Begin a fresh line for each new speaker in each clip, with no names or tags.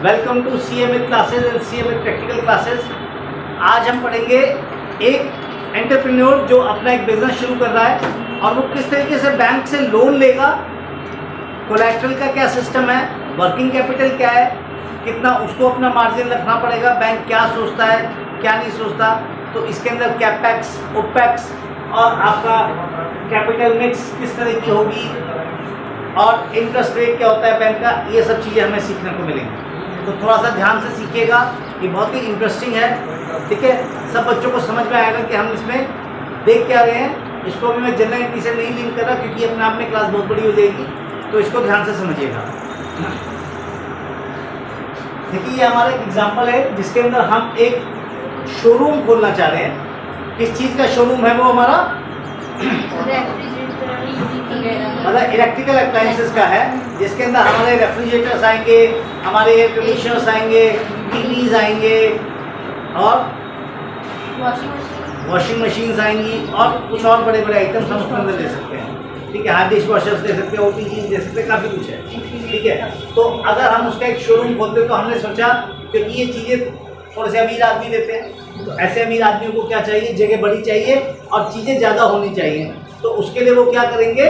Welcome to CMA classes and CMA practical classes. आज हम पढ़ेंगे एक एंटरप्रेन्योर जो अपना एक बिजनेस शुरू कर रहा है और वो किस तरीके से बैंक से लोन लेगा, कोलैटरल का क्या सिस्टम है, वर्किंग कैपिटल क्या है, कितना उसको अपना मार्जिन रखना पड़ेगा, बैंक क्या सोचता है क्या नहीं सोचता, तो इसके अंदर कैपेक्स ओपेक्स और आपका कैपिटल मिक्स किस तरह की होगी और इंटरेस्ट रेट क्या होता है बैंक का, ये सब चीज़ें हमें सीखने को मिलेंगी। तो थोड़ा सा ध्यान से सीखिएगा, ये बहुत ही इंटरेस्टिंग है। ठीक है, सब बच्चों को समझ में आएगा कि हम इसमें देख क्या रहे हैं। इसको भी मैं जनरल एंट्री से नहीं लिंक कर रहा क्योंकि अपने आप में क्लास बहुत बड़ी हो जाएगी, तो इसको ध्यान से समझिएगा। देखिए, ये हमारा एक एग्जाम्पल है जिसके अंदर हम एक शोरूम खोलना चाह रहे हैं। किस चीज़ का शोरूम है वो हमारा? मतलब इलेक्ट्रिकल अप्लायंसेस का है, जिसके अंदर हमारे रेफ्रिजरेटर्स आएंगे, हमारे एयर कंडीशनर्स आएंगे, टीवीज आएंगे और वॉशिंग मशीन्स आएंगी और कुछ और बड़े बड़े आइटम्स हम उसके अंदर ले सकते हैं। ठीक है, हार्ड डिश वॉशर्स ले सकते हैं, OTGs ले सकते हैं, काफ़ी कुछ है। ठीक है, तो अगर हम उसका एक शोरूम खोलते तो हमने सोचा क्योंकि ये चीज़ें थोड़े से अमीर आदमी लेते हैं, तो ऐसे अमीर आदमियों को क्या चाहिए, जगह बड़ी चाहिए और चीज़ें ज़्यादा होनी चाहिए। तो उसके लिए वो क्या करेंगे,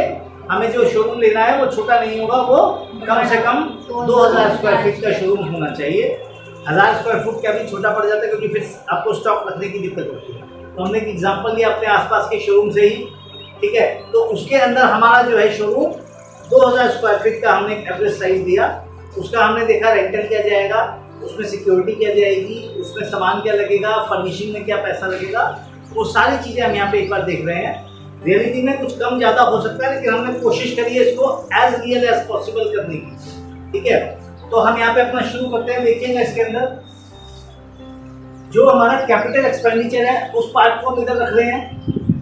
हमें जो शोरूम लेना है वो छोटा नहीं होगा, वो कम से कम 2000 स्क्वायर फीट का शोरूम होना चाहिए। 1000 स्क्वायर फुट का भी छोटा पड़ जाता है क्योंकि फिर आपको स्टॉक रखने की दिक्कत होती है। तो हमने एक एग्जांपल लिया अपने आसपास के शोरूम से ही। ठीक है, तो उसके अंदर हमारा जो है शोरूम 2000 स्क्वायर फीट का हमने एवरेज साइज दिया। उसका हमने देखा रेंटल क्या जाएगा, उसमें सिक्योरिटी क्या जाएगी, उसमें सामान क्या लगेगा, फर्निशिंग में क्या पैसा लगेगा, वो सारी चीज़ें हम यहाँ पे एक बार देख रहे हैं। रियलिटी में कुछ कम ज़्यादा हो सकता है, लेकिन हमने कोशिश करी है इसको एज रियल एज पॉसिबल करने की। ठीक है, तो हम यहाँ पे अपना शुरू करते हैं। देखिएगा इसके अंदर जो हमारा कैपिटल एक्सपेंडिचर है उस पार्ट को हम इधर रख रहे हैं।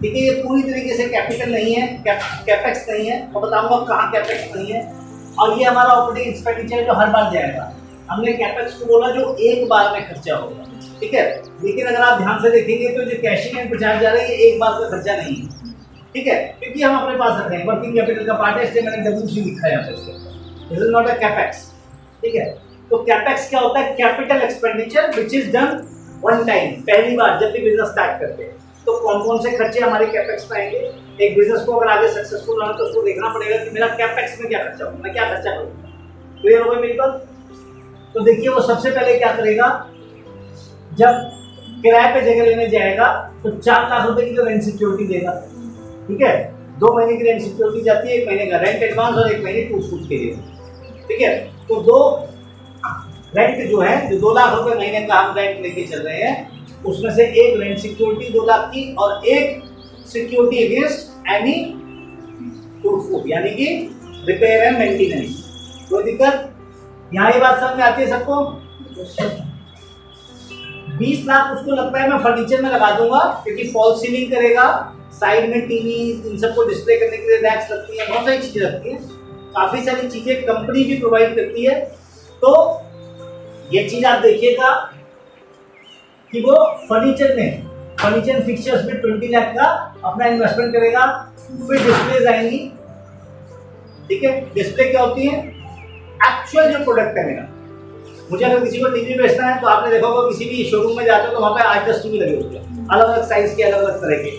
ठीक है, ये पूरी तरीके से कैपिटल नहीं है, कैपेक्स नहीं है, मैं बताऊंगा कहाँ कैपेक्स नहीं है। और ये हमारा ऑपरेटिंग एक्सपेंडिचर जो हर बार जाएगा। हमने कैपेक्स को बोला जो एक बार में खर्चा होगा। ठीक है, लेकिन अगर आप ध्यान से देखेंगे तो जो कैशिंग एंड प्रचार जा रहा है ये एक बार का खर्चा नहीं है। ठीक है, क्योंकि हम अपने पास रख रहे हैं, वर्किंग कैपिटल का पार्ट है, इसलिए मैंने WC लिखा है यहाँ पे इसके। This is not a capex. ठीक है, तो कैपेक्स क्या होता है? Capital expenditure which is done one time, पहली बार जब भी बिजनेस स्टार्ट करते हैं। तो कौन कौन से खर्चे हमारे कैपेक्स में आएंगे? एक बिजनेस को अगर आगे सक्सेसफुल होना तो उसको देखना पड़ेगा कि मेरा कैपेक्स में क्या खर्चा होगा, मैं क्या खर्चा करूँगा। क्लियर हो गई मेरी बात? तो देखिए, वो सबसे पहले क्या करेगा, जब किराए पे जगह लेने जाएगा तो 4 लाख रुपए की तो रेंट सिक्योरिटी देगा। ठीक है, 2 महीने की रेंट सिक्योरिटी जाती है, 1 महीने का रेंट एडवांस और 1 महीने टूट फूट के लिए। ठीक है, तो 2 रेंट जो है, जो 2 लाख रुपए महीने का हम रेंट लेके चल रहे हैं, उसमें से एक रेंट सिक्योरिटी 2 लाख की और एक सिक्योरिटी अगेंस्ट एनी टूट फूट, यानी कि रिपेयर एंड मेंटेनेंस। कोई दिक्कत? यहाँ ये बात समझ में आती है सबको? 20 लाख उसको लगता है मैं फर्नीचर में लगा दूंगा क्योंकि फॉल सीलिंग करेगा, साइड में टीवी, इन सबको डिस्प्ले करने के लिए रैक्स लगती है, बहुत सारी चीजें लगती हैं, काफी सारी चीजें कंपनी भी प्रोवाइड करती है। तो ये चीज आप देखिएगा कि वो फर्नीचर फिक्चर्स में 20 लाख का अपना इन्वेस्टमेंट करेगा। फिर डिस्प्लेज आएंगी। ठीक है, डिस्प्ले क्या होती है? एक्चुअल जो प्रोडक्ट है मेरा, मुझे अगर किसी को टीवी बेचना है तो आपने देखा होगा किसी भी शोरूम में जाते हो तो वहाँ पे 8-10 टीवी लगे होते हैं, अलग अलग साइज के, अलग अलग तरह के।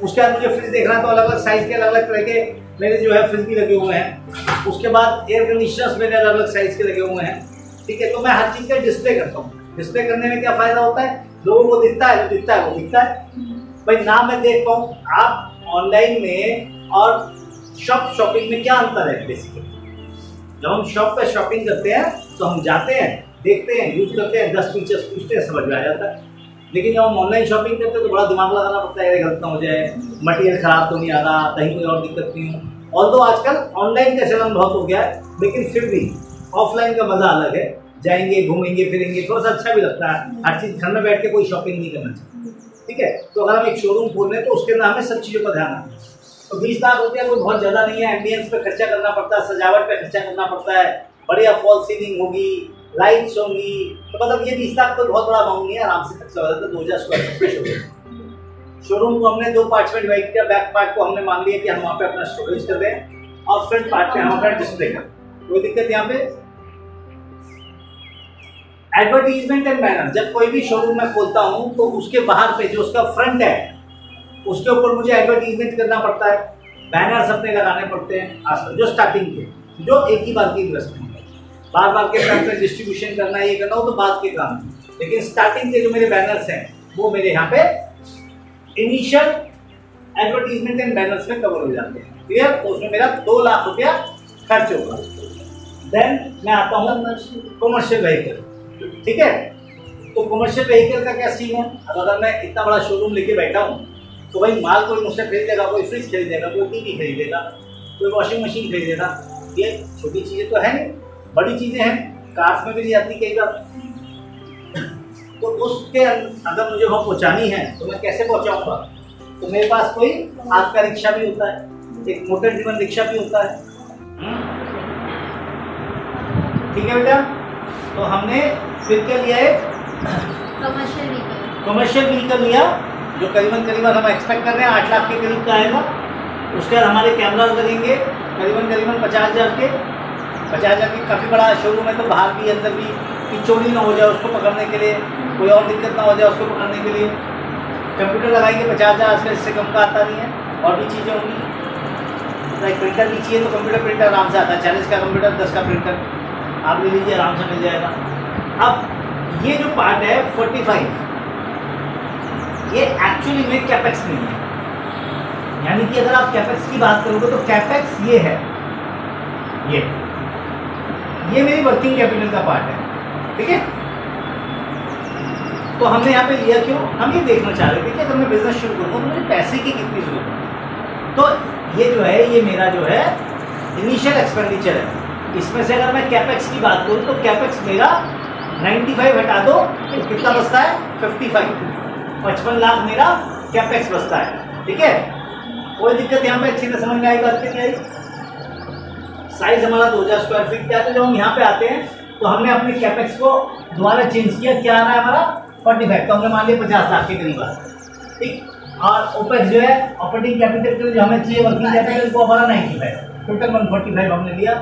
उसके बाद मुझे फ्रिज देखना है तो अलग अलग साइज के, अलग अलग तरह के मेरे जो है फ्रिज भी लगे हुए हैं। उसके बाद एयर कंडीशनर्स मेरे अलग अलग साइज के लगे हुए हैं। ठीक है, तो मैं हर चीज़ का डिस्प्ले करता हूँ। डिस्प्ले करने में क्या फायदा होता है? लोगों को दिखता है, जो दिखता है वो दिखता है। भाई ना मैं देख पाऊँ, आप ऑनलाइन में और शॉपिंग में क्या अंतर है? बेसिकली जब हम शॉप पे शॉपिंग करते हैं तो हम जाते हैं, देखते हैं, यूज करते हैं, 10 फीचर्स पूछते हैं, समझ में आ जाता है। लेकिन जब हम ऑनलाइन शॉपिंग करते हैं तो बड़ा दिमाग लगाना पड़ता है, गलत ना हो जाए, मटेरियल खराब तो नहीं आ रहा, कहीं कोई और दिक्कत नहीं हो। और तो आजकल ऑनलाइन का चलन बहुत हो गया है, लेकिन फिर भी ऑफलाइन का मजा अलग है। जाएंगे, घूमेंगे फिरेंगे, थोड़ा सा अच्छा भी लगता है। हर चीज़ घर में बैठ के कोई शॉपिंग नहीं करना चाहिए। ठीक है, तो अगर हम एक शोरूम खोल रहे हैं तो उसके अंदर हमें सब चीज़ों का ध्यान रखना है। तो 20 लाख रुपया कोई बहुत ज़्यादा नहीं है। एम्बियंस पे खर्चा करना पड़ता है, सजावट पे खर्चा करना पड़ता है, बढ़िया फॉल सीलिंग होगी, लाइट्स होंगी, तो मतलब ये 20 लाख कोई बहुत बड़ा अमाउंट नहीं है, आराम से खर्चा हो जाता है। 2000 स्क्वायर फीट पे शोरूम को हमने 2 पार्ट्स में डिवाइड किया। बैक पार्ट को हमने मान लिया कि हम वहाँ पे अपना स्टोरेज कर रहे हैं और फ्रंट पार्ट पे हम अपना डिस्प्ले कर। कोई दिक्कत यहाँ पे? एडवर्टीजमेंट एंड बैनर, जब कोई भी शोरूम में खोलता हूँ तो उसके बाहर पे जो उसका फ्रंट है उसके ऊपर मुझे एडवर्टीजमेंट करना पड़ता है, बैनर्स अपने लगाने पड़ते हैं जो स्टार्टिंग के, जो एक ही बार की इन्वेस्टमेंट है। बार बार के फ्रंट में डिस्ट्रीब्यूशन करना ये करना हो तो बाद के काम, लेकिन स्टार्टिंग के जो मेरे बैनर्स हैं वो मेरे यहाँ पे इनिशियल एडवर्टीजमेंट एंड बैनर्स में कवर हो जाते हैं। क्लियर? तो उसमें मेरा 2 लाख रुपया खर्च होगा। देन मैं आता हूँ कमर्शियल व्हीकल। ठीक है, तो कमर्शियल व्हीकल का क्या सीन है? अब अगर मैं इतना बड़ा शोरूम लेके बैठा हूँ तो भाई माल कोई मुझसे खरीदेगा, कोई फ्रिज खरीदेगा, कोई टीवी खरीदेगा, कोई वॉशिंग मशीन खरीदेगा। ये छोटी चीज़ें तो है नहीं, बड़ी चीज़ें हैं, कार्स में भी नहीं आती कई बार। तो उसके अगर मुझे वहाँ पहुँचानी है तो मैं कैसे पहुँचाऊँगा? तो मेरे पास कोई हाथ का रिक्शा भी होता है, एक मोटर ड्रिवन रिक्शा भी होता है। ठीक है बेटा, तो हमने फिर क्या लिया है? कमर्शियल व्हीकल लिया, जो करीबन हम एक्सपेक्ट कर रहे हैं 8 लाख के करीब का आएगा। उसके बाद हमारे कैमरा लगेंगे करीबन 50,000 के। 50,000 की काफ़ी बड़ा शोरूम है, तो बाहर भी अंदर भी कि चोरी ना हो जाए उसको पकड़ने के लिए, कोई और दिक्कत ना हो जाए उसको पकड़ने के लिए। कंप्यूटर लगाएंगे 50,000, आजकल इससे कम का आता नहीं है। और भी चीज़ें होंगी, लाइक प्रिंटर भी चाहिए तो कंप्यूटर प्रिंटर आराम से आता है, 40 का कंप्यूटर 10 का प्रिंटर आप ले लीजिए, आराम से मिल जाएगा। अब ये जो पार्ट है 45, ये एक्चुअली में कैपेक्स नहीं है। यानी कि अगर आप कैपेक्स की बात करोगे तो कैपेक्स ये है, ये मेरी वर्किंग कैपिटल का पार्ट है। ठीक है, तो हमने यहाँ पे लिया क्यों? हम ये देखना चाह रहे थे कि अगर मैं बिजनेस शुरू करूँ तो मुझे पैसे की कितनी जरूरत है। तो ये जो है, ये मेरा जो है इनिशियल एक्सपेंडिचर है। इसमें से अगर मैं कैपेक्स की बात करूँ तो कैपेक्स मेरा 95 हटा दो तो कितना बचता है? 55 लाख मेरा कैपेक्स बचता है। ठीक है, कोई दिक्कत यहाँ पे अच्छी से समझ में आई बात की आई? साइज हमारा 2000 स्क्वायर फीट का है। तो जब हम यहाँ पे आते हैं तो हमने अपने कैपेक्स को दोबारा चेंज किया, क्या आ रहा है हमारा 45, तो हमने मान लिया 50 लाख के करीब आ रहा है। ठीक, और ओपेक्स जो है ऑपरेटिंग कैपिटल के लिए जो हमें चाहिए वर्किंग कैपिटल वो हमारा 95, टोटल 145 हमने लिया।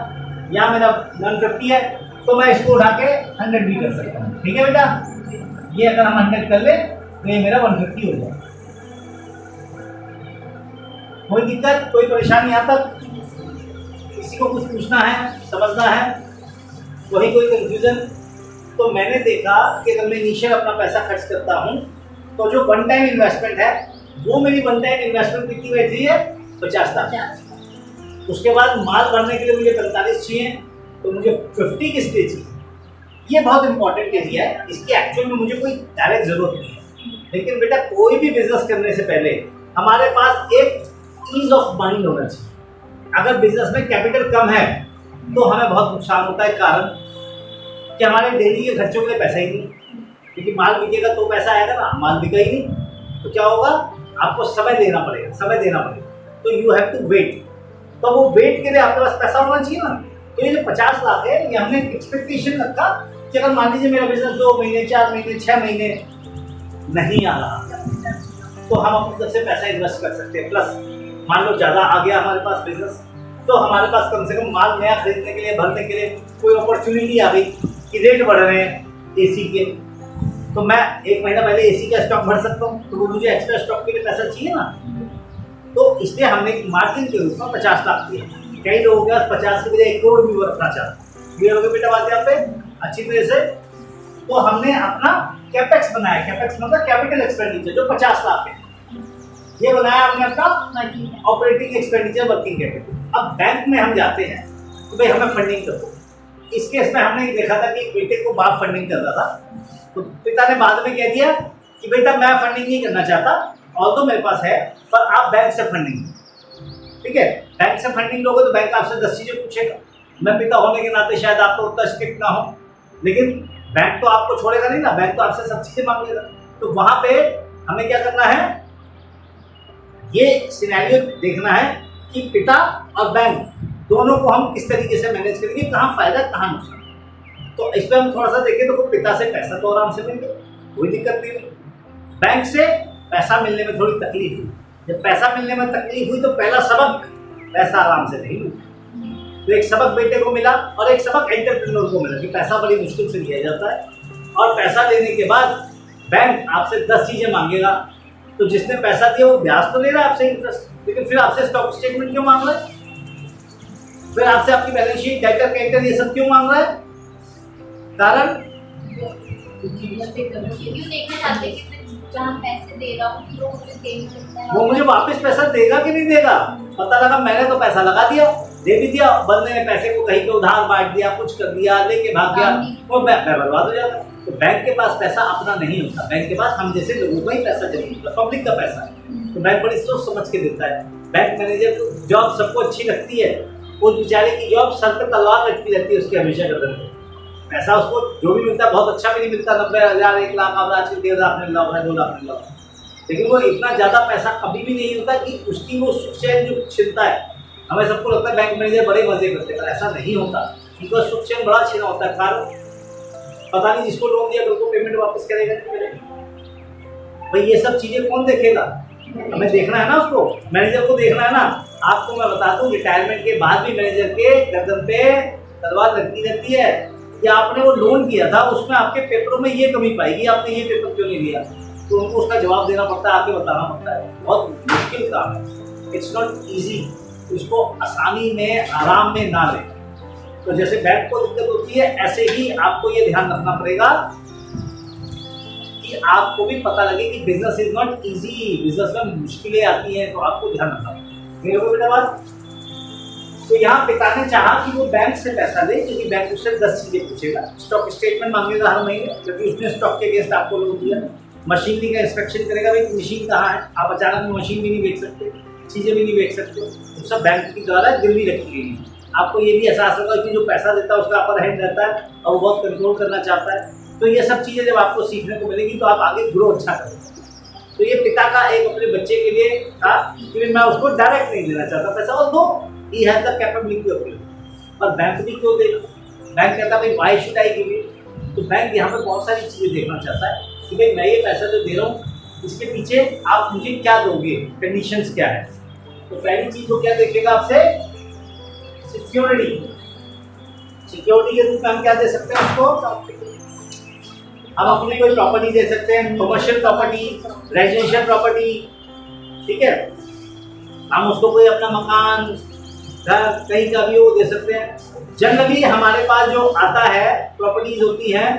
यहाँ मेरा 150 है तो मैं इसको उठा के 100 भी कर सकता हूँ। ठीक है बेटा, ये अगर हम 100 कर ले तो ये मेरा 150 हो जाए। कोई दिक्कत, कोई परेशानी यहाँ तक? किसी को कुछ पूछना है, समझना है, वही कोई कंफ्यूजन? तो मैंने देखा कि अगर मैं इनिशियल अपना पैसा खर्च करता हूँ तो जो वन टाइम इन्वेस्टमेंट है वो मेरी वन टाइम इन्वेस्टमेंट कितनी बैठ रही है? 50 लाख। उसके बाद माल भरने के लिए मुझे 45 चाहिए, तो मुझे 50 किस लिए चाहिए? ये बहुत इंपॉर्टेंट एरिया है, इसकी एक्चुअल में मुझे कोई डायरेक्ट जरूरत नहीं है। लेकिन बेटा कोई भी बिजनेस करने से पहले हमारे पास एक ईज ऑफ माइंड होना चाहिए। अगर बिजनेस में कैपिटल कम है तो हमें बहुत नुकसान होता है। कारण कि हमारे डेली के खर्चों के लिए पैसा ही नहीं, क्योंकि माल बिकेगा तो पैसा आएगा ना, माल बिका ही नहीं तो क्या होगा? आपको समय देना पड़ेगा। तो यू हैव टू वेट। तो वो वेट के लिए आपके पास पैसा होना चाहिए ना। तो ये जो 50 लाख है, ये हमने एक्सपेक्टेशन रखा कि अगर मान लीजिए मेरा बिजनेस 2 महीने 4 महीने 6 महीने नहीं आ रहा तो हम अपनी तरफ से पैसा इन्वेस्ट कर सकते हैं। प्लस मान लो ज़्यादा आ गया हमारे पास बिजनेस, तो हमारे पास कम से कम माल नया खरीदने के लिए, भरने के लिए कोई अपॉर्चुनिटी आ गई कि रेट बढ़ रहे हैं एसी के, तो मैं 1 महीना पहले एसी का स्टॉक भर सकता हूँ, तो वो मुझे एक्स्ट्रा स्टॉक के लिए पैसा चाहिए ना। तो इसलिए हमने एक मार्जिन के रूप में 50 लाख दिया। कई लोगों के पास 50 के बजाय 1 करोड़ भी रखना चाहते। क्लियर हो गया बेटा बात यहाँ पे अच्छी तरह से? तो हमने अपना कैपेक्स बनाया, कैपेक्स मतलब कैपिटल एक्सपेंडिचर, जो 50 लाख है, ये बनाया हमने अपना ऑपरेटिंग एक्सपेंडिचर, वर्किंग कैपिटल। अब बैंक में हम जाते हैं तो भाई हमें फंडिंग करो। इस केस में हमने देखा था कि बेटे को बाप फंडिंग कर रहा था, तो पिता ने बाद में कह दिया कि बेटा मैं फंडिंग नहीं करना चाहता, और तो मेरे पास है, पर आप बैंक से फंडिंग। ठीक है, बैंक से फंडिंग लोगे तो बैंक आपसे 10 चीज़ें पूछेगा। मैं पिता होने के नाते शायद आपको उतना स्ट्रिक्ट ना हो, लेकिन बैंक तो आपको छोड़ेगा नहीं ना, बैंक तो आपसे सब चीज़ें मांगेगा। तो वहाँ पे हमें क्या करना है? ये सिनेरियो देखना है कि पिता और बैंक दोनों को हम किस तरीके से मैनेज करेंगे, कहाँ फायदा कहाँ नुकसान। तो इस पर हम थोड़ा सा देखें तो पिता से पैसा तो आराम से मिल गया, कोई दिक्कत नहीं। बैंक से पैसा मिलने में थोड़ी तकलीफ हुई। जब पैसा मिलने में तकलीफ हुई तो पहला सबक, पैसा आराम से नहीं मिलता। तो एक सबक बेटे को मिला और एक सबक एंटरप्रेन्योर को मिला कि पैसा बड़ी मुश्किल से लिया जाता है। और पैसा लेने के बाद बैंक आपसे 10 चीजें मांगेगा। तो जिसने पैसा दिया वो ब्याज तो ले रहा है आपसे इंटरेस्ट, लेकिन फिर आपसे स्टॉक स्टेटमेंट क्यों मांग रहा है? फिर आपसे आपकी बैलेंस शीट, डेटर, क्रेडिटर ये सब क्यों मांग रहा है? कारण
देखना चाहते हैं कि जहाँ पैसे दे रहा हूँ वो मुझे दे नहीं सकता है।
वो मुझे वापस पैसा देगा कि नहीं देगा? पता लगा मैंने तो पैसा लगा दिया, दे भी दिया, बंदे ने पैसे को कहीं पे उधार बांट दिया, कुछ कर दिया, लेके भाग गया, वो मैं बर्बाद हो जाता। तो बैंक के पास पैसा अपना नहीं होता, बैंक के पास हम जैसे लोगों का ही पैसा जरूर होता, पब्लिक का पैसा है। तो बैंक बड़ी सोच समझ के देता है। बैंक मैनेजर को जॉब सबको अच्छी लगती है, उस बेचारे की जॉब सर पे तलवार लगती रहती है उसकी हमेशा गर्दन पे। पैसा उसको जो भी मिलता है बहुत अच्छा भी नहीं मिलता, 90,000, 1 लाख, अब आज 1.5 लाख मिल रहा है, 2 लाख मिल रहा है, लेकिन वो इतना ज़्यादा पैसा कभी भी नहीं होता कि उसकी वो सुख चैन जो छिनता है। हमें सबको लगता है बैंक मैनेजर बड़े मजे करते हैं, ऐसा नहीं होता। उनका सुख चैन बड़ा छीना होता है। कारण पता नहीं जिसको लोन दिया तो उसको पेमेंट वापस करेगा नहीं करेगा। भाई ये सब चीज़ें कौन देखेगा? हमें देखना है ना, उसको मैनेजर को देखना है ना। आपको मैं बता दूं, रिटायरमेंट के बाद भी मैनेजर के गर्दन पे तलवार लगती रहती है कि आपने वो लोन किया था, उसमें आपके पेपरों में ये कमी पाएगी, आपने ये पेपर क्यों नहीं दिया? तो उनको उसका जवाब देना पड़ता है, आके बताना पड़ता है। बहुत मुश्किल काम है, इट्स नॉट ईजी। इसको आसानी में, आराम में ना लें। तो जैसे बैंक को दिक्कत होती है, ऐसे ही आपको ये ध्यान रखना पड़ेगा कि आपको भी पता लगे कि business is not easy, business में मुश्किलें आती हैं, तो आपको ध्यान रखना पड़ेगा। बेटा बात, तो यहाँ पिता ने चाहा कि वो बैंक से पैसा ले, क्योंकि बैंक उससे 10 चीजें पूछेगा। स्टॉक स्टेटमेंट मांगेगा हर महीने, क्योंकि उसने स्टॉक के अगेंस्ट आपको लोन दिया। मशीनरी का इंस्पेक्शन करेगा, भाई मशीन कहाँ है, आप अचानक मशीन भी नहीं बेच सकते, चीजें भी नहीं बेच सकते, तो सब बैंक के द्वारा गिरवी रखी गई है। आपको ये भी एहसास होगा कि जो पैसा देता है उसका अपर हैंड रहता है और वो बहुत कंट्रोल करना चाहता है। तो ये सब चीज़ें जब आपको सीखने को मिलेगी तो आप आगे ग्रो अच्छा करोगे। तो ये पिता का एक अपने बच्चे के लिए था कि मैं उसको डायरेक्ट नहीं देना चाहता पैसा, और दो he has the capability of giving. और बैंक भी क्यों देगा? बैंक कहता है भाई why should I give it? तो बैंक यहाँ पर बहुत सारी चीज़ें देखना चाहता है कि भाई मैं ये पैसा जो दे रहा हूँ इसके पीछे आप मुझे क्या दोगे, कंडीशंस क्या है। तो पहली चीज़ वो क्या देखेगा आपसे? सिक्योरिटी। सिक्योरिटी के रूप में हम क्या दे सकते हैं उसको? हम अपनी कोई प्रॉपर्टी दे सकते हैं, कमर्शियल प्रॉपर्टी, रेजिडेंशियल प्रॉपर्टी, ठीक है। हम उसको कोई अपना मकान, घर, कहीं का भी वो दे सकते हैं। जनरली हमारे पास जो आता है प्रॉपर्टीज होती हैं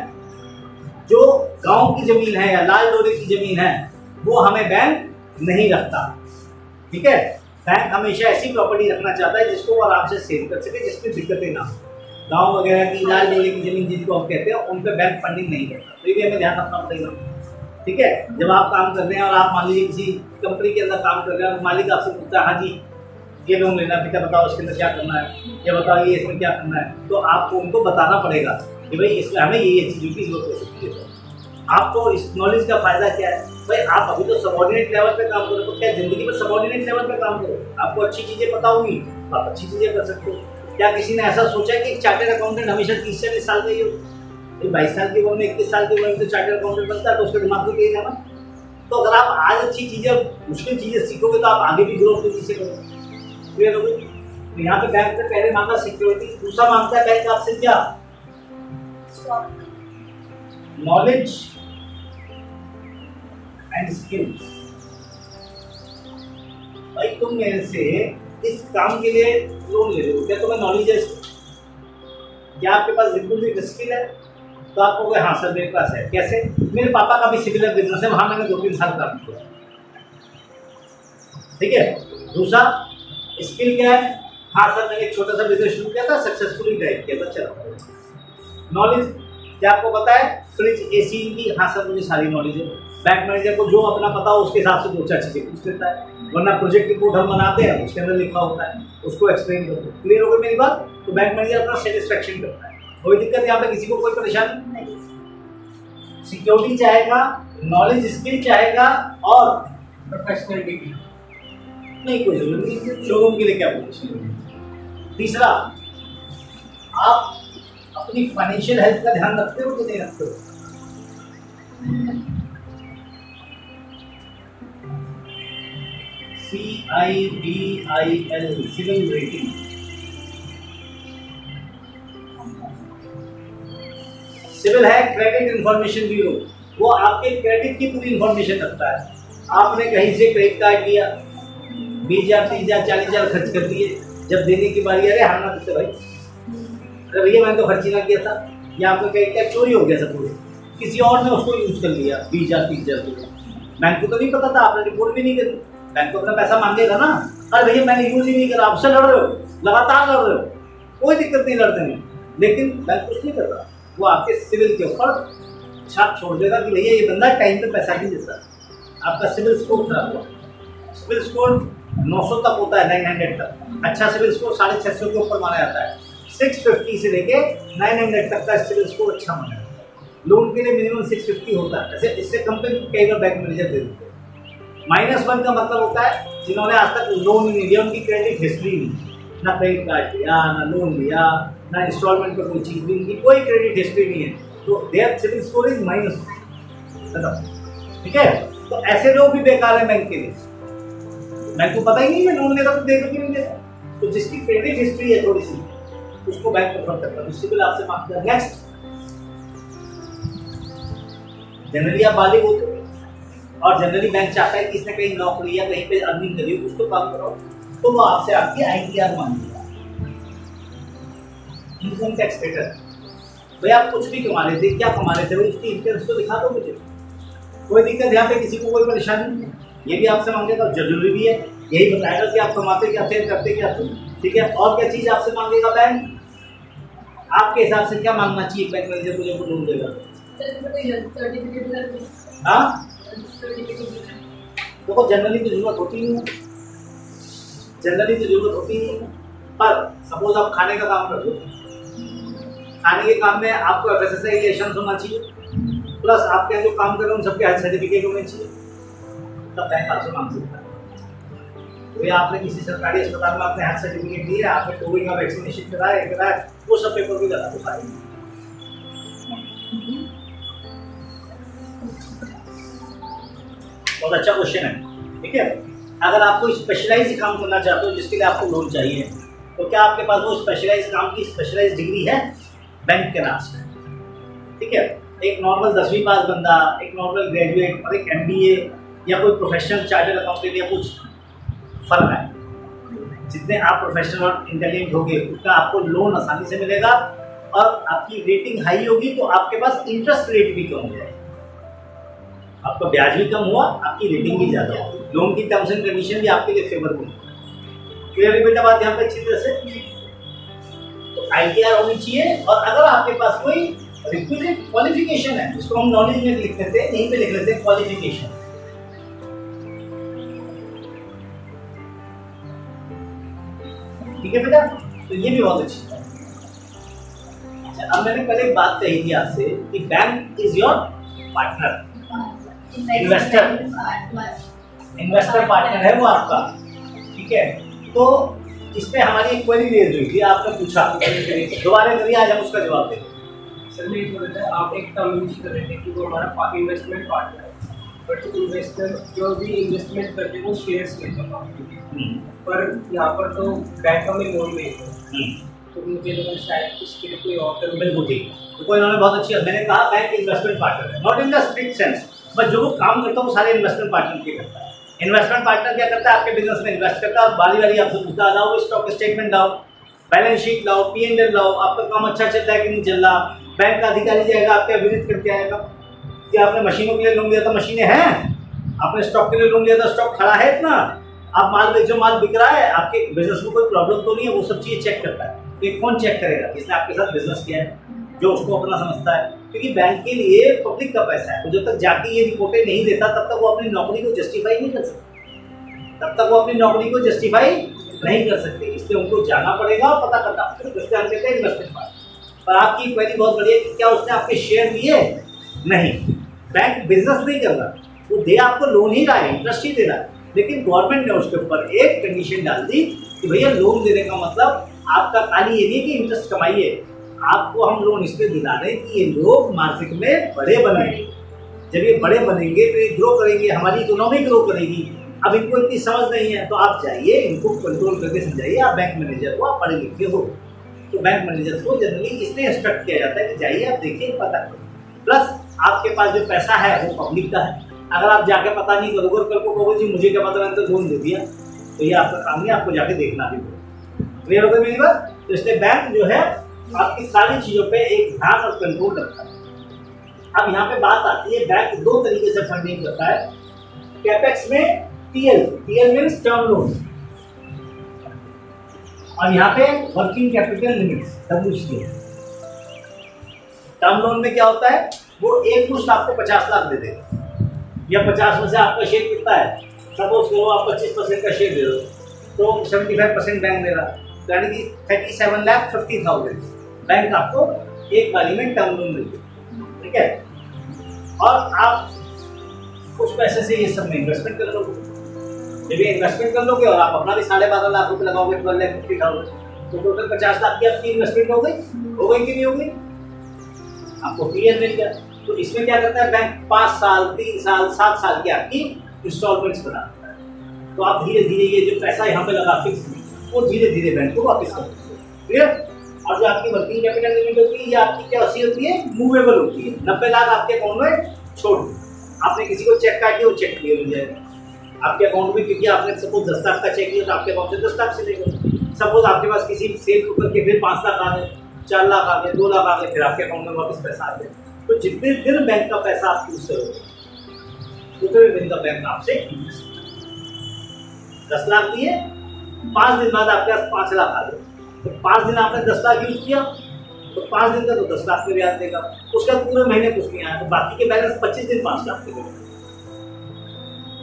जो गांव की जमीन है या लाल डोरे की जमीन है, वो हमें बैंक नहीं रखता, ठीक है। बैंक हमेशा ऐसी प्रॉपर्टी रखना चाहता है जिसको वो आराम से सेल कर सके, जिसमें दिक्कतें ना हो। गांव वगैरह की लाल डोरे की जमीन जिसको हम कहते हैं, उन पर बैंक फंडिंग नहीं करता, तो ये भी हमें ध्यान रखना पड़ेगा, ठीक है। जब आप काम कर रहे हैं और आप मान लीजिए किसी कंपनी के अंदर काम कर रहे हैं, मालिक आपसे पूछता है हाँ जी ये लोन लेना, बेटा बताओ इसके अंदर क्या करना है, ये बताओ ये इसमें क्या करना है, तो आपको उनको बताना पड़ेगा कि भाई इसमें हमें ये चीज़ों की जरूरत हो सकती है। आपको इस नॉलेज का फायदा क्या है? भाई आप अभी तो सबऑर्डिनेट लेवल पे काम करो, तो क्या जिंदगी में सबऑर्डिनेट लेवल पे काम करो? आपको अच्छी चीजें पता होंगी, आप अच्छी चीजें कर सकते हो। क्या किसी ने ऐसा सोचा कि एक चार्टर्ड अकाउंटेंट हमेशा 30-40 साल का ही हो? 22 साल की उम्र में, 21 साल की उम्र में तो चार्टर्ड अकाउंटेंट बनता है, तो उसके दिमाग में यही जाना। तो अगर आप आज अच्छी चीजें, मुश्किल चीजें सीखोगे तो आप आगे भी ग्रो तेजी से करोगे, क्लियर हो गई। तो यहाँ पे बैंक ने पहले मांगा सिक्योरिटी, दूसरा मांगता है बैंक आपसे क्या? Knowledge and skills. भाई तुम मेरे से इस काम के लिए लोन ले रहे हो, क्या तुम्हें नॉलेज है? क्या आपके पास बिल्कुल भी स्किल है? तो आप कहोगे हाँ सर मेरे पास है। कैसे? मेरे पापा का भी सिमिलर बिजनेस है, वहां मैंने 2-3 साल काम किया, ठीक है। दूसरा स्किल क्या है? हाँ सर मैंने एक छोटा सा बिजनेस शुरू किया था, सक्सेसफुली ड्राइव किया था, चला। नॉलेज क्या आपको पता है? फ्रिज, एसी की? हाँ सर मुझे सारी नॉलेज है। बैंक मैनेजर को जो अपना पता हो उसके हिसाब से 2-4 चीजें पूछ लेता है, वरना प्रोजेक्ट रिपोर्ट हम बनाते हैं उसके अंदर लिखा होता है, उसको एक्सप्लेन करते हैं। क्लियर हो गई मेरी बात? तो बैंक मैनेजर अपना सेटिस्फेक्शन करता है, कोई दिक्कत यहाँ पे किसी को कोई परेशानी नहीं। सिक्योरिटी चाहेगा, नॉलेज स्किल चाहेगा और प्रोफेशनल डिग्री नहीं, कोई जरूरत नहीं, शोरूम के लिए क्या पूछेंगे। तीसरा, आप अपनी फाइनेंशियल हेल्थ का ध्यान रखते हो कि नहीं रखते हो? CIBIL CIBIL rating. सिविल है क्रेडिट इंफॉर्मेशन ब्यूरो, वो आपके क्रेडिट की पूरी इंफॉर्मेशन रखता है। आपने कहीं से क्रेडिट कार्ड लिया, 20,000 30,000 40,000 खर्च कर दिए, जब देने की बारी अरे हम ना देते भाई, अरे भैया मैंने तो खर्च ही ना किया था, या आपका क्रेडिट कार्ड चोरी हो गया सपोज, किसी और ने उसको यूज कर लिया 20,000 30,000 रुपये, बैंक को तो नहीं पता था, आपने रिपोर्ट भी नहीं करी, बैंक को अपना पैसा मांगेगा ना। अरे भैया मैंने यूज ही नहीं करा, आपसे लड़ रहे हो, लगातार लड़ रहे हो, कोई दिक्कत नहीं लड़ते नहीं, लेकिन बैंक कुछ नहीं कर रहा, वो आपके सिविल के ऊपर छाप छोड़ देगा कि भैया ये बंदा टाइम पे पैसा नहीं देता, आपका सिविल स्कोर खराब हुआ। सिविल स्कोर 900 तक होता है, 900 तक, अच्छा सिविल स्कोर 650 के ऊपर माना जाता है, 650 से लेके 900 तक का सिविल स्कोर अच्छा माना जाता है। लोन के लिए मिनिमम 650 होता है, ऐसे इससे कम पे कई बार बैंक मैनेजर दे देते हैं। -1 का मतलब होता है जिन्होंने आज तक लोन नहीं लिया, उनकी क्रेडिट हिस्ट्री नहीं, ना क्रेडिट कार्ड लिया, ना लोन लिया, ना इंस्टॉलमेंट पर कोई चीज़ भी, उनकी कोई क्रेडिट हिस्ट्री नहीं है, तो देयर सिविल स्कोर इज -1। ठीक है, तो ऐसे लोग भी बेकार है बैंक के लिए, बैंक को पता ही नहीं है लोन लेगा तो देगा कि नहीं देगा, तो जिसकी क्रेडिट हिस्ट्री है थोड़ी सी उसको बैंक प्रेफर करता है, सिविल आपसे मांगता है। नेक्स्ट, जनरली आप बालिग होते हो और जनरली बैंक चाहता है कि इसने कहीं नौकरी या कहीं पे अर्निंग करी हो, कुछ तो काम करो, तो वो आपसे आपकी ITR मांगेगा, इनकम टैक्स रिटर्न। भाई आप कुछ भी कमा रहे थे, क्या कमा रहे थे, भाई उसकी इनकम तो दिखा दो मुझे, कोई दिक्कत यहाँ पे किसी को कोई परेशानी नहीं है, ये भी आपसे मांगेगा, जरूरी भी है, यही बताएगा कि आप कमाते क्या थे, करते क्या थे। ठीक है, और क्या चीज़ आपसे मांगेगा बैंक, आपके हिसाब से क्या मांगना चाहिए बैंक मैनेजर को जब लोन देगा? हाँ देखो जनरली तो जरूरत होती नहीं है, जनरली तो जरूरत होती नहीं है, पर सपोज आप खाने का काम कर दो, खाने के काम में आपको FSSAI लाइसेंस होना चाहिए, प्लस आपके जो काम कर रहे हैं उन सबके हेल्थ सर्टिफिकेट होने चाहिए, तब बैंक आपसे मांग सकता है। तो आपने किसी सरकारी अस्पताल में अपने हेल्थ सर्टिफिकेट दिए, आपने कोविड का वैक्सीनेशन कराया, वो सब पेपर भी लगा दो सारे। बहुत अच्छा क्वेश्चन है। ठीक है, अगर आप कोई स्पेशलाइज काम करना चाहते हो जिसके लिए आपको लोन चाहिए, तो क्या आपके पास वो स्पेशलाइज काम की स्पेशलाइज डिग्री है? बैंक के नाम से। ठीक है, एक नॉर्मल 10वीं पास बंदा, एक नॉर्मल ग्रेजुएट और एक MBA या कोई प्रोफेशनल चार्टर्ड अकाउंटेंट या कुछ फर्क है। जितने आप प्रोफेशनल और इंटेलिजेंट होगे उतना आपको लोन आसानी से मिलेगा, और आपकी रेटिंग हाई होगी तो आपके पास इंटरेस्ट रेट भी कम हो जाएगा, आपका ब्याज भी कम हुआ, आपकी रेटिंग भी ज़्यादा होगी, लोन की टर्म्स एंड कंडीशन भी आपके लिए फेवरेबल होगी। क्लियर है बेटा बात यहाँ पे अच्छी तरह से? तो ITR होनी चाहिए, और अगर आपके पास कोई रिक्विजिट क्वालिफिकेशन है, जिसको हम नॉलेज में लिख लेते हैं, यहीं पे लिख लेते हैं क्वालिफिकेशन। ठीक है बेटा, तो ये भी बहुत अच्छी बात है। अच्छा, अब मैंने पहले एक बात कही थी आपसे कि bank is your partner, investor partner है वो आपका। ठीक है, तो इस पे हमारी एक क्वेरी रेज हुई थी, आपने पूछा, दोबारा करिए, आज हम उसका जवाब देंगे।
सर मैं ये बोल रहा था, आप एक टर्म यूज कर रहे थे कि वो हमारा इन्वेस्टमेंट पार्टनर है, बट इन्वेस्टर जो भी इन्वेस्टमेंट करते हैं वो शेयर्स लेते हैं, पर यहाँ पर तो बैंक हमें लोन देगा, तो मुझे लगा शायद इसके लिए कोई और टर्म।
बिल्कुल ठीक, तो इन्होंने बहुत अच्छी, मैंने कहा बैंक इन्वेस्टमेंट पार्टनर है, not in the strict sense, but जो वो काम करता है वो सारे इन्वेस्टमेंट पार्टनर के करता है। इन्वेस्टमेंट पार्टनर क्या करता है, आपके बिजनेस में इन्वेस्ट करता है, और बारी बारी आपसे पूछता है, लाओ स्टॉक स्टेटमेंट लाओ, बैलेंस शीट लाओ, P&L लाओ, आपका काम अच्छा चल रहा है कि नहीं चल रहा। बैंक का अधिकारी जाएगा, आपका विजिट करके आएगा कि आपने मशीनों के लिए लोन लिया था, मशीनें हैं, आपने स्टॉक के लिए लोन लिया था, स्टॉक खड़ा है इतना, आप माल बेचो, माल बिक रहा है, आपके बिजनेस में कोई प्रॉब्लम तो नहीं है, वो सब चीज़ें चेक करता है। तो ये कौन चेक करेगा? जिसने आपके साथ बिजनेस किया है, जो उसको अपना समझता है, क्योंकि बैंक के लिए पब्लिक का पैसा है, तो जब तक जाके ये रिपोर्टें नहीं देता तब तक वो अपनी नौकरी को जस्टिफाई नहीं कर सकते, तब तक वो अपनी नौकरी को जस्टिफाई नहीं कर सकते, इसलिए उनको जाना पड़ेगा और पता करना पड़ेगा, जिससे हम कहते हैं इन्वेस्टमेंट पार्टनर। पर आपकी क्वेरी बहुत बढ़िया है कि क्या उसने आपके शेयर लिए? नहीं, बैंक बिजनेस नहीं कर रहा, वो दे आपको लोन ही रहा है, इंटरेस्ट ही दे रहा है, लेकिन गवर्नमेंट ने उसके ऊपर एक कंडीशन डाल दी कि भैया लोन देने का मतलब आपका खाली ये नहीं कि इंटरेस्ट कमाइए, आपको हम लोन इसलिए दिला रहे हैं कि ये लोग मार्केट में बड़े बनेंगे, जब ये बड़े बनेंगे तो ये ग्रो करेंगे, हमारी इकोनॉमी ग्रो करेगी। अब इनको इतनी समझ नहीं है, तो आप जाइए, इनको कंट्रोल करके समझाइए, आप बैंक मैनेजर हो, आप पढ़े लिखे हो, तो बैंक मैनेजर्स को जनरली इसलिए इंस्ट्रक्ट किया जाता है कि जाइए आप देखिए पता करो। प्लस आपके पास जो पैसा है वो पब्लिक का है, अगर आप जाके पता नहीं करोगे कल को कहोगे जी मुझे क्या पता, मैंने तो लोन दे दिया, तो ये आपका काम नहीं, आपको जाके देखना भी पड़ेगा। क्लियर हो गई मेरी बात? तो इसलिए बैंक जो है आपकी सारी चीज़ों पे एक ध्यान और कंट्रोल रखता है। अब यहाँ पे बात आती है, बैंक दो तरीके से फंडिंग करता है। कैपेक्स में टीएल मीन्स टर्म लोन, और यहाँ पे working capital limits WCL। Term loan में क्या होता है, वो एक मुश्त आपको 50 लाख दे देगा, या 50 में से आपका शेयर कितना है, सपोज करो आप 25% का शेयर दे दो तो 75% बैंक दे रहा, तो यानी कि 37,50,000 बैंक आपको एक बारी में टर्म लोन देते, ठीक है। और आप उस पैसे से ये सब में इन्वेस्टमेंट कर लोगे, जब ये इन्वेस्टमेंट कर लोगे और आप अपना भी 12.5 लाख रुपये लगाओगे, 12,50,000, तो टोटल 50 लाख की आपकी इन्वेस्टमेंट हो गई कि नहीं हो गई, आपको क्लियर मिल गया। तो इसमें क्या करता है बैंक, 5 साल 3 साल 7 साल की आपकी इंस्टॉलमेंट्स बनाता है, तो आप धीरे धीरे ये जो पैसा यहाँ पे लगा फिक्स, वो धीरे धीरे बैंक को वापस कर देते हैं। क्लियर? और जो आपकी वर्किंग कैपिटल लिमिट होती है, ये आपकी क्या होती है, मूवेबल होती है। 90 लाख आपके अकाउंट में छोड़ दो, आपने किसी को चेक काट दिया, वो चेक क्लियर हो जाएगा आपके अकाउंट में, क्योंकि आपने सपोज 10 लाख का चेक किया तो आपके अकाउंट से 10 लाख से लेगा। सपोज आपके पास किसी सेल को करके फिर 5 लाख आ गए, 4 लाख आ गए, 2 लाख आ गए, फिर आपके अकाउंट में वापस पैसा आ गया। तो जितने दिन बैंक का पैसा आप यूज करोगे उतने दिन का बैंक आपसे 10 लाख दिए, 5 दिन बाद आपके पास 5 लाख आ गए, तो 5 दिन आपने 10 लाख यूज किया तो 5 दिन का तो 10 लाख पे ब्याज देगा, उसका पूरे महीने कुछ नहीं आया, तो बाकी के बैलेंस 25 दिन 5 लाख के देगा।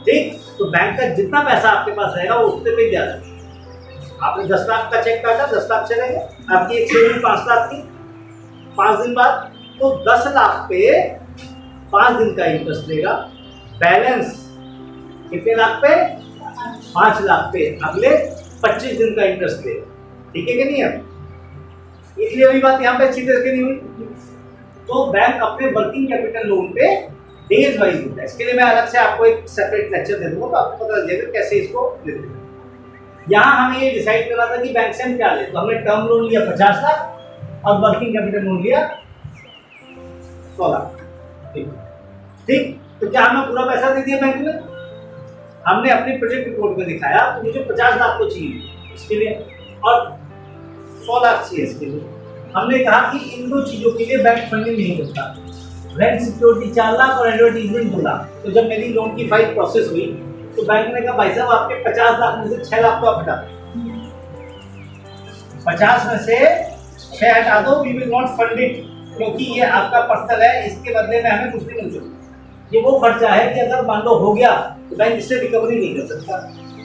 ठीक, तो बैंक का जितना पैसा आपके पास रहेगा वो उससे पे ब्याज देगा। आपने 10 लाख का चेक काटा, 10 लाख चले गए, आपकी एक सेविंग 5 लाख की, 5 दिन बाद तो 10 लाख पे 5 दिन का इंटरेस्ट देगा, बैलेंस कितने लाख पे, 5 लाख पे अगले 25 दिन का इंटरेस्ट देगा। ठीक है कि नहीं? है इसलिए अभी बात यहाँ पे अच्छी तरह से नहीं हुई। तो बैंक अपने वर्किंग कैपिटल लोन पे डेज वाइज देता है, इसके लिए मैं अलग से आपको एक सेपरेट लेक्चर दे दूंगा, तो आपको पता चल जाएगा कैसे इसको लेते हैं। यहाँ हमें ये डिसाइड करना था कि बैंक से हम क्या ले, तो हमने टर्म लोन लिया 50 लाख और वर्किंग कैपिटल लोन लिया 100 लाख। ठीक, तो क्या हमने पूरा पैसा दे दिया बैंक में? हमने अपनी प्रोजेक्ट रिपोर्ट में दिखाया तो मुझे 50 लाख को चाहिए इसके लिए और 100 लाख चाहिए इसके लिए। हमने कहा कि इन दो चीजों के लिए बैंक फंडिंग नहीं करता, रेंट सिक्योरिटी 4 लाख और एडवर्टीजमेंट 2 लाख। तो जब मेरी लोन की फाइल प्रोसेस हुई तो बैंक ने कहा भाई साहब आपके 50 लाख में से 6 लाख तो आप हटा दो, 50 में से 6 हटा दो, we will not fund it, क्योंकि ये आपका पर्सनल है, इसके बदले में हमें कुछ नहीं मिल सकता। ये वो खर्चा है कि अगर मान लो हो गया तो बैंक इससे रिकवरी नहीं कर सकता,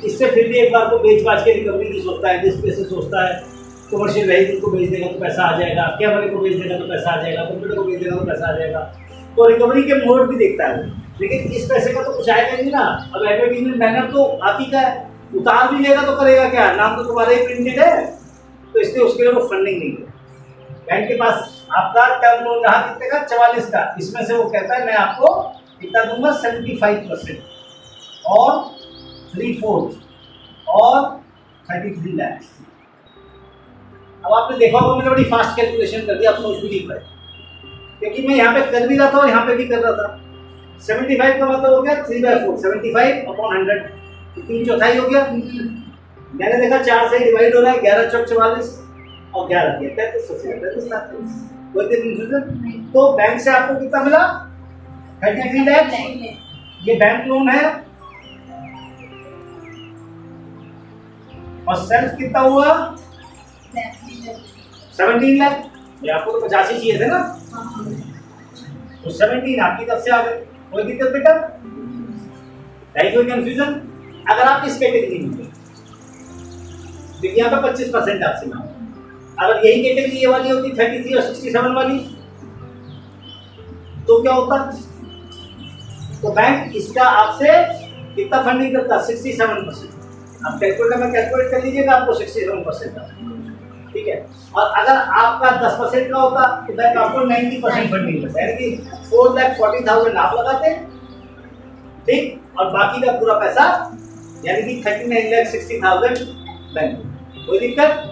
इससे फिर भी एक बार को बेच बाच के रिकवरी नहीं सोचता है, डिस्प्ले से सोचता है, कमर्शियल व्हीकल को बेच देगा तो पैसा आ जाएगा, कैमरे को बेच देगा तो पैसा आ जाएगा, कंप्यूटर को बेच देगा तो पैसा आ जाएगा, तो रिकवरी के मोड भी देखता है। लेकिन इस पैसे का तो कुछ आएगा नहीं ना। अब एडवर्टीजमेंट बैनर तो आप ही का है, उतार भी लेगा तो करेगा क्या, नाम तो तुम्हारा ही प्रिंटेड है, तो इसलिए उसके लिए वो फंडिंग नहीं है। बैंक के पास आपका टर्म लोन रहा कितने का, 44 का, इसमें से वो कहता है मैं आपको कितना दूंगा, 75% और 3/4 और 33 लाख। अब आपने देखा होगा मैंने बड़ी फास्ट कैलकुलेशन कर दी, आप सोच भी नहीं पाए, क्योंकि मैं यहाँ पे कर भी रहा था और यहाँ पे भी कर रहा था। 75 का मतलब हो गया 3/4, 75 अपॉन 100, 3/4 हो गया। मैंने देखा 4 से डिवाइड हो रहा है, 11 चौक 44 और 11 दिया 33, कोई कंफ्यूजन? तो बैंक से आपको कितना मिला, 33 लाख। ये बैंक लोन है और सेल्फ कितना हुआ, 17 लाख। ये आपको तो 85 चाहिए थे ना, तो 17 आपकी तरफ से आ गए। कोई दिक्कत बेटा, कोई कंफ्यूजन? अगर आप इस कैटेगरी में देखिए यहाँ पे 25% आपसे ना, अगर यही कैटेगरी ये वाली होती 33 और 67 वाली तो क्या होता, तो बैंक इसका आपसे कितना फंडिंग करता, 67%। आप कैलकुलेटर में कैलकुलेट कर लीजिएगा, आपको 67% आता, ठीक है। और अगर आपका 10% का होता तो बैंक आपको 90% फंडिंग करता है, यानी कि 4,40,000 आप लगाते, ठीक, और बाकी का पूरा पैसा यानी कि 39,60,000 बैंक। कोई दिक्कत?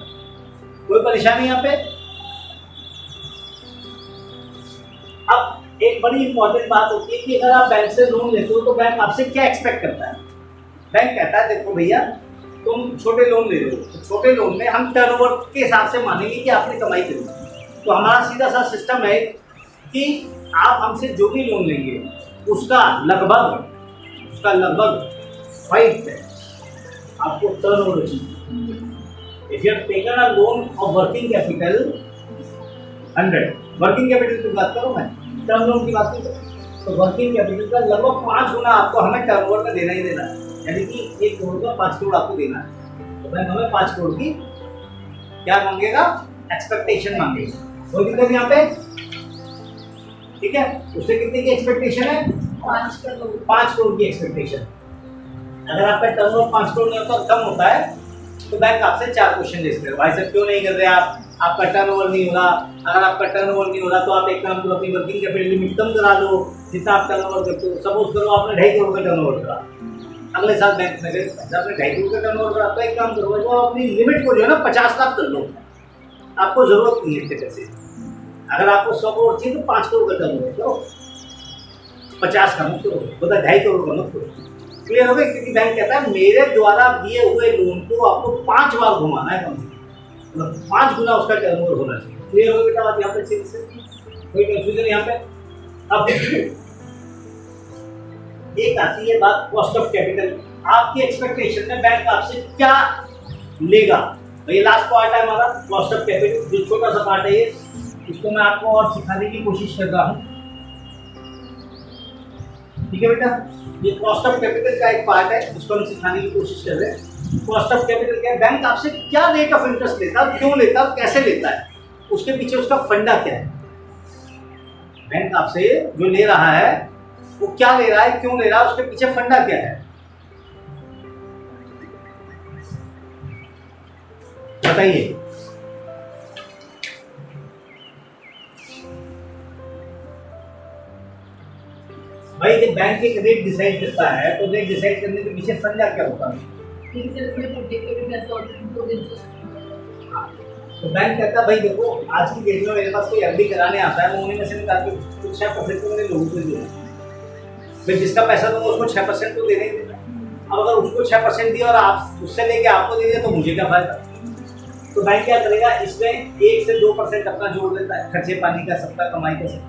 कोई परेशानी यहाँ पे? अब एक बड़ी इंपॉर्टेंट बात होती है कि अगर आप बैंक से लोन लेते हो तो बैंक आपसे क्या एक्सपेक्ट करता है? बैंक कहता है देखो भैया तुम छोटे लोन ले रहे हो, तो छोटे लोन में हम टर्नओवर के हिसाब से मानेंगे कि आपने कमाई करी। तो हमारा सीधा सा सिस्टम है कि आप हमसे जो भी लोन लेंगे उसका लगभग 5 आपको टर्नओवर चाहिए। If you have taken a loan of working capital 100, working capital की बात करूँ मैं, टर्म लोन की बात नहीं करूँ, तो वर्किंग कैपिटल का लगभग 5 गुना आपको हमें टर्नओवर में देना ही देना है। यानी कि 1 करोड़ का 5 करोड़ आपको देना है। तो बैंक हमें 5 करोड़ की क्या मांगेगा? एक्सपेक्टेशन मांगेगा। कोई दिक्कत यहाँ पे? ठीक है, उससे कितने की एक्सपेक्टेशन है? 5 करोड़ की एक्सपेक्टेशन। अगर आपका टर्नओवर 5 करोड़ नहीं होता, कम होता है, तो बैंक आपसे 4 क्वेश्चन ले सकते हैं। भाई साहब क्यों नहीं कर रहे आप? आपका टर्नओवर नहीं होगा। अगर आपका टर्नओवर नहीं होगा तो आप एक काम करो, अपनी वर्किंग कैपिटल लिमिट कम करा लो जितना आप टर्नओवर करते हो। सपोज करो आपने 2.5 करोड़ का टर्नओवर करा, अगले साल बैंक में आपने 2.5 करोड़ का टर्नओवर करा, तो एक काम करो, जो अपनी लिमिट को जो है ना 50 लाख कर लो। आपको जरूरत नहीं है इतने पैसे। अगर आपको 100 करोड़ चाहिए तो 5 करोड़ का टर्नओवर करो, 50 का मत करो, बता 2.5 करोड़ का मत करो। क्लियर हो गया? क्योंकि बैंक कहता है मेरे द्वारा दिए हुए लोन को आपको 5 बार घुमाना है, कम से कम 5 गुना उसका टर्नओवर होना चाहिए। क्लियर हो बेटा? आप यहाँ पे चीज से कोई कंफ्यूजन यहाँ पे? अब एक आती है बात कॉस्ट ऑफ कैपिटल। आपकी एक्सपेक्टेशन में बैंक आपसे क्या लेगा? तो ये लास्ट पार्ट है हमारा कॉस्ट ऑफ कैपिटल, जो छोटा सा पार्ट है ये, इसको मैं आपको और सिखाने की कोशिश कर रहा हूँ। ठीक है बेटा, ये कॉस्ट ऑफ कैपिटल का एक पार्ट है जिसको हम सिखाने की कोशिश कर रहे हैं। कॉस्ट ऑफ कैपिटल क्या है? बैंक आपसे क्या रेट ऑफ इंटरेस्ट लेता है, क्यों लेता है, कैसे लेता है, उसके पीछे उसका फंडा क्या है। बैंक आपसे जो ले रहा है वो क्या ले रहा है, क्यों ले रहा है, उसके पीछे फंडा क्या है, बताइए। भाई जब बैंक एक रेट डिसाइड करता है तो रेट डिसाइड करने के पीछे फंडा क्या होता है? तो बैंक कहता है भाई देखो आज की डेट में मेरे पास कोई एफडी कराने आता है, मैं उन्हीं में से निकाल के कुछ 6% तो मेरे लोगों को दूंगा, फिर जिसका पैसा दूंगा उसको 6% तो देना ही देना। अब अगर उसको 6% दिया और आप उससे लेके आपको दे दिया तो मुझे क्या फायदा? तो बैंक क्या करेगा, इसमें 1 से 2% अपना जोड़ देता है, खर्चे पानी का, सबका कमाई का सब।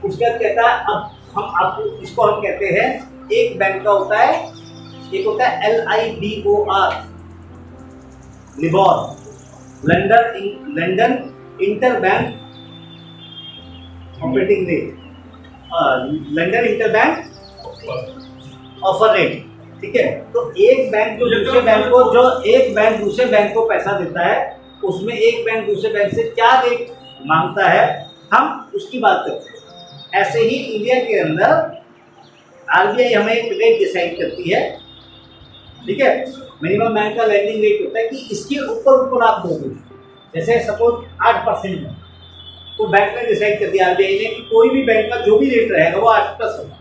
उसके बाद कहता है अब हम आपको इसको हम कहते हैं, एक बैंक का होता है, एक होता है LIBOR, LIBOR, London interbank operating rate, London interbank offer rate. ठीक है, तो एक बैंक जो दूसरे बैंक को पैसा देता है, उसमें एक बैंक दूसरे बैंक से क्या रेट मांगता है, हम उसकी बात करते हैं। ऐसे ही इंडिया के अंदर RBI हमें एक रेट डिसाइड करती है। ठीक है, मिनिमम बैंक का लैंडिंग रेट होता है कि इसके ऊपर आप दोगे। जैसे सपोज 8% है, तो बैंक ने डिसाइड कर दिया RBI ने कि कोई भी बैंक का जो भी रेट रहेगा वो 8+ होगा।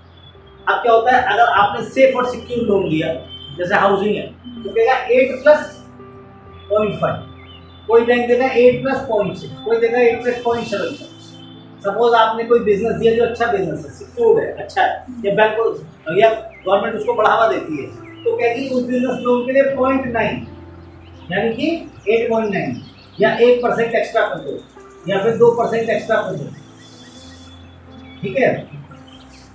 अब क्या होता है, अगर आपने सेफ और सिक्योर लोन लिया, जैसे हाउसिंग है, तो कहेगा 8+0.5, कोई बैंक देगा 8+0.6, कोई देगा 8+0.75। सपोज आपने कोई बिजनेस दिया जो अच्छा बिजनेस है, सिक्योर है, अच्छा है, या बैंक को या गवर्नमेंट उसको बढ़ावा देती है, तो कहेगी उस बिजनेस लोन के लिए 0.9 यानी कि 8.9 या 1% एक्स्ट्रा कर दो या फिर 2% एक्स्ट्रा कर दो। ठीक है,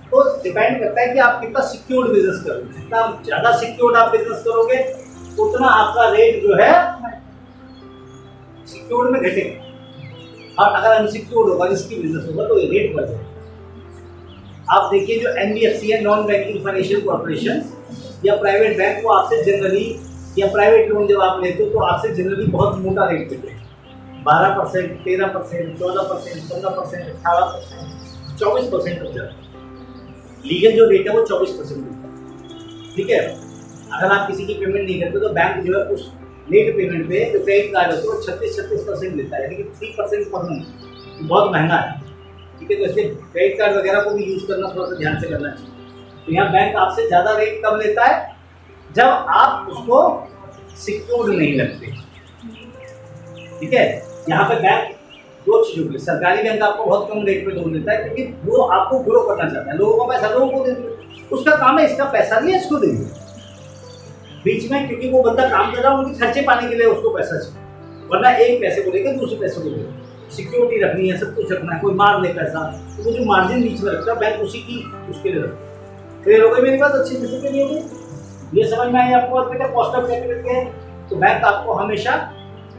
तो डिपेंड करता है कि आप कितना सिक्योर्ड बिजनेस करोगे। जितना ज़्यादा सिक्योर्ड आप बिजनेस करोगे उतना आपका रेट जो है सिक्योर्ड में घटेगा, और अगर अनसिक्योर्ड होगा, रिस्की बिजनेस होगा, तो ये रेट बढ़ जाएगा। आप देखिए जो NBFC है, नॉन बैंकिंग फाइनेंशियल कॉर्पोरेशन या प्राइवेट बैंक, वो आपसे जनरली, या प्राइवेट लोन जब आप लेते हो तो आपसे जनरली बहुत मोटा रेट देते हैं, 12%, 13%, 14%, 15%, 18%, 24% हो जाता है। लीगल जो रेट है वो 24% होता है। ठीक है, अगर आप किसी की पेमेंट नहीं करते तो बैंक जो है उस लेट पेमेंट पे जो क्रेडिट कार्ड है तो 36% लेता है, यानी कि 3% पर मंथ, बहुत महंगा है। ठीक है, तो इसलिए क्रेडिट कार्ड वगैरह को भी यूज़ करना थोड़ा सा ध्यान से करना चाहिए। तो यहाँ बैंक आपसे ज़्यादा रेट कब लेता है, जब आप उसको सिक्योर्ड नहीं लगते। ठीक है। यहाँ पे बैंक दो चीज़ों के, सरकारी बैंक आपको बहुत कम रेट पे लोन देता है क्योंकि वो आपको ग्रो करना चाहता है, लोगों का पैसा लोगों को दे दे, उसका काम है, इसका पैसा नहीं है इसको दे दे बीच में, क्योंकि वो बंदा काम कर रहा है, उनके खर्चे पाने के लिए उसको पैसा चाहिए, वरना एक पैसे को लेकर दूसरे पैसे को लेकर सिक्योरिटी रखनी है, सब कुछ रखना है, कोई मार ले पैसा तो वो जो मार्जिन बीच में रखता है बैंक उसी की उसके लिए रखता है। क्लियर हो गई मेरी बात? अच्छी तरह से क्लियर हो गई? ये समझ में आई आपको बात? बेटा कॉस्ट ऑफ कैपिटल क्या है? तो बैंक आपको हमेशा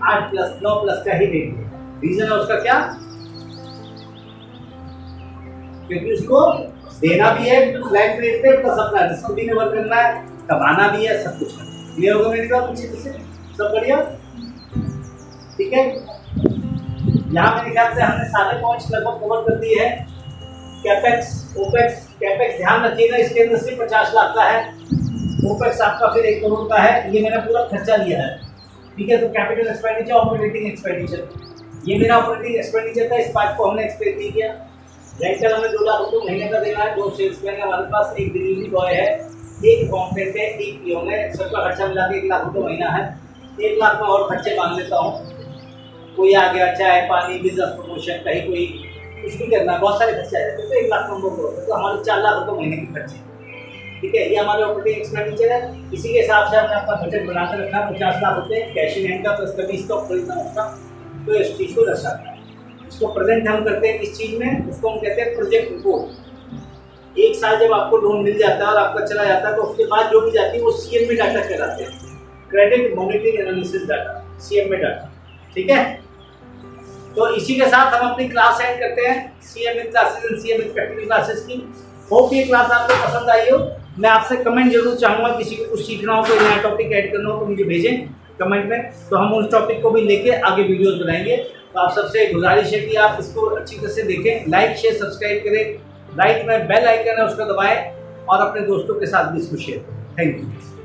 8+ 9+ का ही रेट देगा। रीजन है उसका क्या? क्योंकि उसको देना भी है फ्लैट रेट पे, प्लस अपना रिस्क भी कवर करना है, कमाना भी है, सब कुछ करना है। क्लियर होगा मेरी बात? अच्छी तरह से सब बढ़िया, ठीक है। यहाँ मेरे ख्याल से हमने सारे पॉइंट्स लगभग कवर कर दिए हैं। कैपेक्स ओपेक्स, कैपेक्स ध्यान रखिएगा इसके अंदर से 50 लाख का है, ओपेक्स आपका फिर 1 करोड़ का है, ये मैंने पूरा खर्चा लिया है, ठीक है। तो कैपिटल एक्सपेंडिचर, ऑपरेटिंग एक्सपेंडिचर, ये मेरा ऑपरेटिंग एक्सपेंडिचर था, इस पार्ट को हमने एक्सप्लेन नहीं किया। रेंटल हमें 2 लाख रुपये महीने का देना है, 2 सेल्समैन है हमारे पास, 1 डिलीवरी बॉय है, 1 अकाउंटेंट है, 1 पियोन है, सबका खर्चा मिला के 1 लाख रुपये महीना है। 1 लाख में और खर्चे मान लेता हूँ, कोई आ गया, चाय पानी, बिजनेस प्रमोशन, कहीं कोई कुछ भी करना है, बहुत सारे खर्चे आ जाते हैं, तो 1 लाख नंबर होते हैं, तो हमारे 4 लाख रुपये महीने के खर्चे, ठीक है। ये हमारे ऑपरेटिंग एक्सपेंडिचर है। इसी के हिसाब से हमने अपना बजट बनाकर रखा 50 लाख रुपये कैश इन हैंड का, प्लस कभी स्टॉक खरीदना उसका, तो इस चीज़ को दर्शाता है। इसको प्रेजेंट हम करते हैं किस चीज़ में? उसको हम कहते हैं प्रोजेक्ट रिपोर्ट। 1 साल जब आपको लोन मिल जाता है और आपका चला जाता है, तो उसके बाद जो भी जाती है वो CM में डाटा कहलाते हैं, credit monitoring analysis data, CM में डाटा, ठीक है। तो इसी के साथ हम अपनी क्लास एंड करते हैं, CM in classes and CM in practical classes की। होप ये क्लास आपको पसंद आई हो। मैं आपसे कमेंट जरूर चाहूँगा, किसी को कुछ सीखना हो, कोई नया टॉपिक ऐड करना हो तो मुझे भेजें कमेंट में, तो हम उस टॉपिक को भी लेके आगे वीडियोस बनाएंगे। तो आप सबसे गुजारिश है कि आप इसको अच्छी तरह से देखें, लाइक शेयर सब्सक्राइब करें, राइट में बेल आइकन है उसको दबाएं और अपने दोस्तों के साथ भी इसको शेयर करें। Thank you.